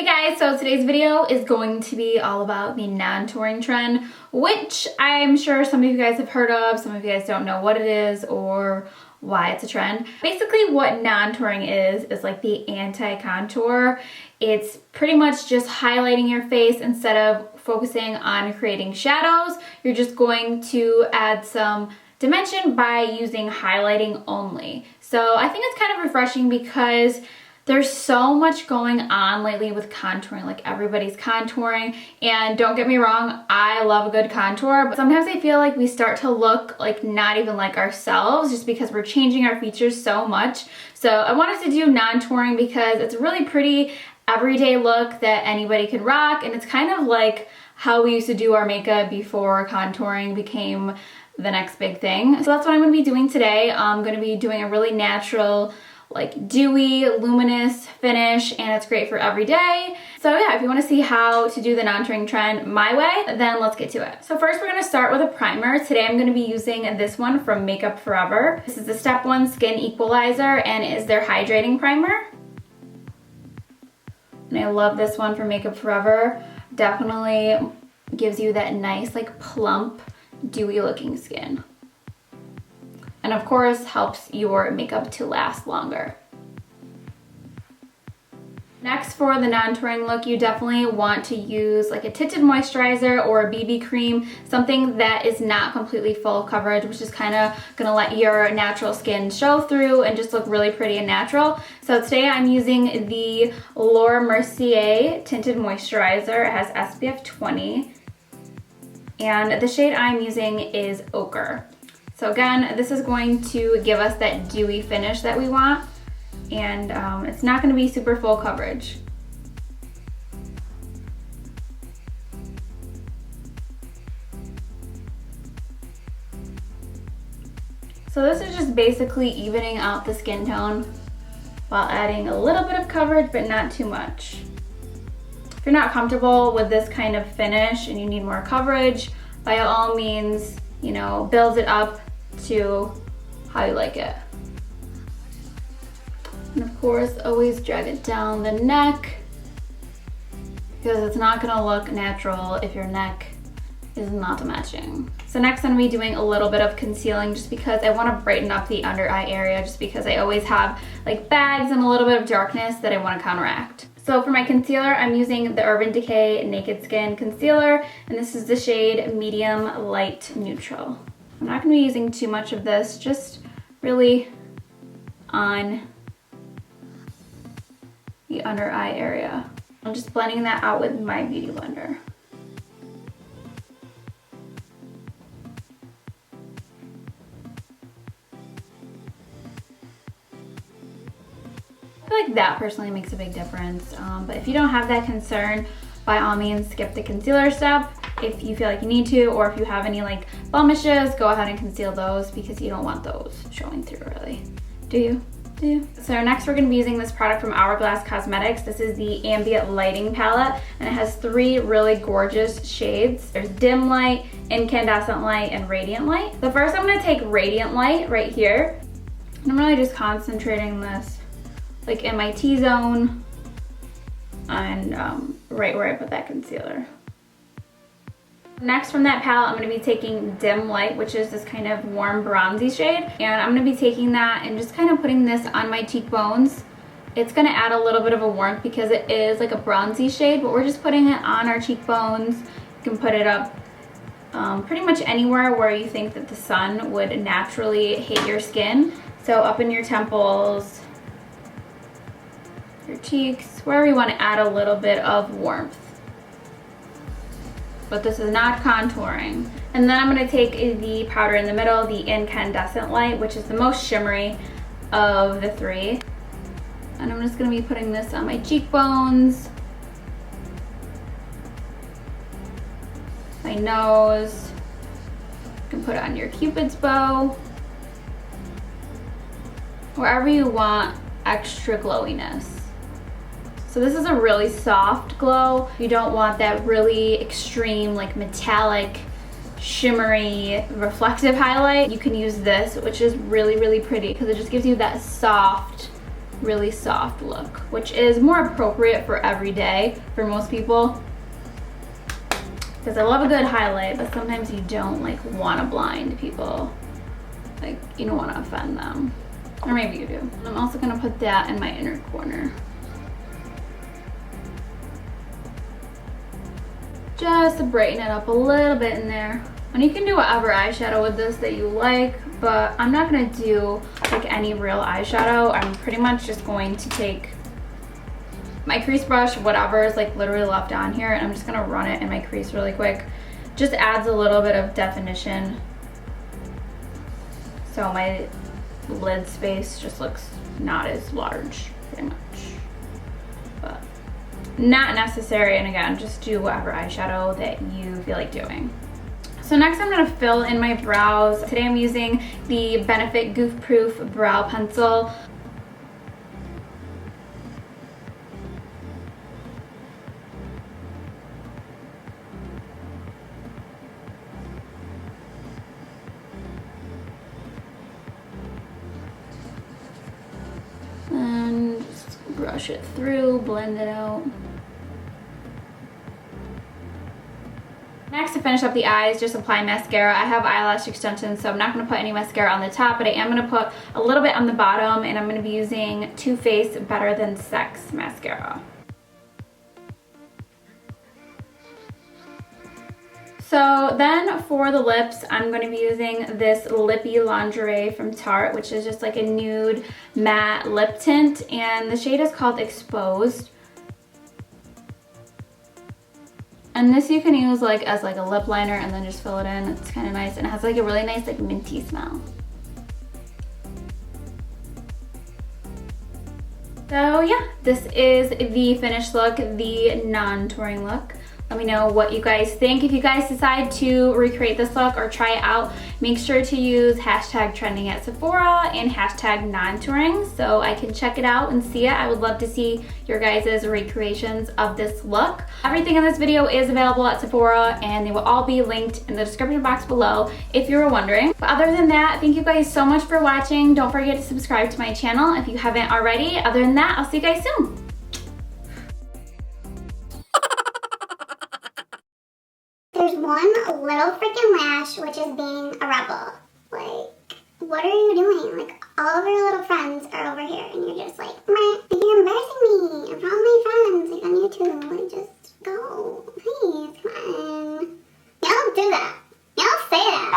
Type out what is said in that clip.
Hey guys, so today's video is going to be all about the non-touring trend, which I'm sure some of you guys have heard of, some of you guys don't know what it is or why it's a trend. Basically what non-touring is like the anti-contour. It's pretty much just highlighting your face instead of focusing on creating shadows. You're just going to add some dimension by using highlighting only. So I think it's kind of refreshing because there's so much going on lately with contouring, like everybody's contouring, and don't get me wrong, I love a good contour, but sometimes I feel like we start to look like not even like ourselves just because we're changing our features so much. So I wanted to do non-touring because it's a really pretty everyday look that anybody can rock, and it's kind of like how we used to do our makeup before contouring became the next big thing. So that's what I'm going to be doing today. I'm going to be doing a really natural, like dewy, luminous finish, and it's great for every day. So yeah, if you want to see how to do the non-touring trend my way, then let's get to it. So first we're going to start with a primer. Today I'm going to be using this one from Makeup Forever. This is the Step 1 Skin Equalizer and it is their hydrating primer. And I love this one from Makeup Forever. Definitely gives you that nice, like plump, dewy looking skin. And of course helps your makeup to last longer. Next, for the non-touring look, you definitely want to use like a tinted moisturizer or a BB cream, something that is not completely full coverage, which is kind of gonna let your natural skin show through and just look really pretty and natural. So today I'm using the Mercier tinted moisturizer. It has SPF 20, and the shade I'm using is Ochre. So again, this is going to give us that dewy finish that we want, and it's not going to be super full coverage. So this is just basically evening out the skin tone while adding a little bit of coverage, but not too much. If you're not comfortable with this kind of finish and you need more coverage, by all means, you know, build it up to how you like it. And of course, always drag it down the neck because it's not gonna look natural if your neck is not matching. So next I'm gonna be doing a little bit of concealing just because I wanna brighten up the under eye area, just because I always have like bags and a little bit of darkness that I wanna counteract. So for my concealer, I'm using the Urban Decay Naked Skin Concealer, and this is the shade Medium Light Neutral. I'm not going to be using too much of this, just really on the under eye area. I'm just blending that out with my beauty blender. I feel like that personally makes a big difference, but if you don't have that concern, by all means skip the concealer step if you feel like you need to, or if you have any like blemishes, go ahead and conceal those because you don't want those showing through really. Do you? Do you? So next we're going to be using this product from Hourglass Cosmetics. This is the Ambient Lighting Palette, and it has 3 really gorgeous shades. There's Dim Light, Incandescent Light, and Radiant Light. So first I'm going to take Radiant Light right here. And I'm really just concentrating this like in my T-zone and right where I put that concealer. Next from that palette, I'm going to be taking Dim Light, which is this kind of warm bronzy shade. And I'm going to be taking that and just kind of putting this on my cheekbones. It's going to add a little bit of a warmth because it is like a bronzy shade, but we're just putting it on our cheekbones. You can put it up pretty much anywhere where you think that the sun would naturally hit your skin. So up in your temples, your cheeks, wherever you want to add a little bit of warmth. But this is not contouring. And then I'm going to take the powder in the middle, the Incandescent Light, which is the most shimmery of the 3. And I'm just going to be putting this on my cheekbones, my nose. You can put it on your Cupid's bow, wherever you want extra glowiness. So this is a really soft glow. You don't want that really extreme, like metallic, shimmery, reflective highlight. You can use this, which is really, really pretty because it just gives you that soft really soft look, which is more appropriate for every day for most people. Because I love a good highlight, but sometimes you don't like want to blind people. Like, you don't want to offend them. Or maybe you do. I'm also going to put that in my inner corner. Just to brighten it up a little bit in there. And you can do whatever eyeshadow with this that you like, but I'm not going to do like any real eyeshadow. I'm pretty much just going to take my crease brush, whatever is like literally left on here, and I'm just going to run it in my crease really quick. Just adds a little bit of definition. So my lid space just looks not as large, pretty much. But not necessary, and again, just do whatever eyeshadow that you feel like doing. So next I'm going to fill in my brows. Today I'm using the Benefit Goof Proof Brow Pencil. And just brush it through, blend it out. Next, to finish up the eyes, just apply mascara. I have eyelash extensions, so I'm not going to put any mascara on the top, but I am going to put a little bit on the bottom, and I'm going to be using Too Faced Better Than Sex mascara. So then for the lips, I'm going to be using this Lippie Lingerie from Tarte, which is just like a nude matte lip tint, and the shade is called Exposed. And this you can use like as like a lip liner and then just fill it in. It's kind of nice, and it has like a really nice like minty smell. So yeah, this is the finished look, the non-touring look. Let me know what you guys think. If you guys decide to recreate this look or try it out, make sure to use hashtag trending at Sephora and hashtag non-touring so I can check it out and see it. I would love to see your guys' recreations of this look. Everything in this video is available at Sephora, and they will all be linked in the description box below if you were wondering. But other than that, thank you guys so much for watching. Don't forget to subscribe to my channel if you haven't already. Other than that, I'll see you guys soon. There's one little freaking lash which is being a rebel. Like, what are you doing? Like, all of your little friends are over here and you're just like, meh, you're embarrassing me in front of my friends, like on YouTube. Like, just go. Please, come on. Y'all don't do that. Y'all say that.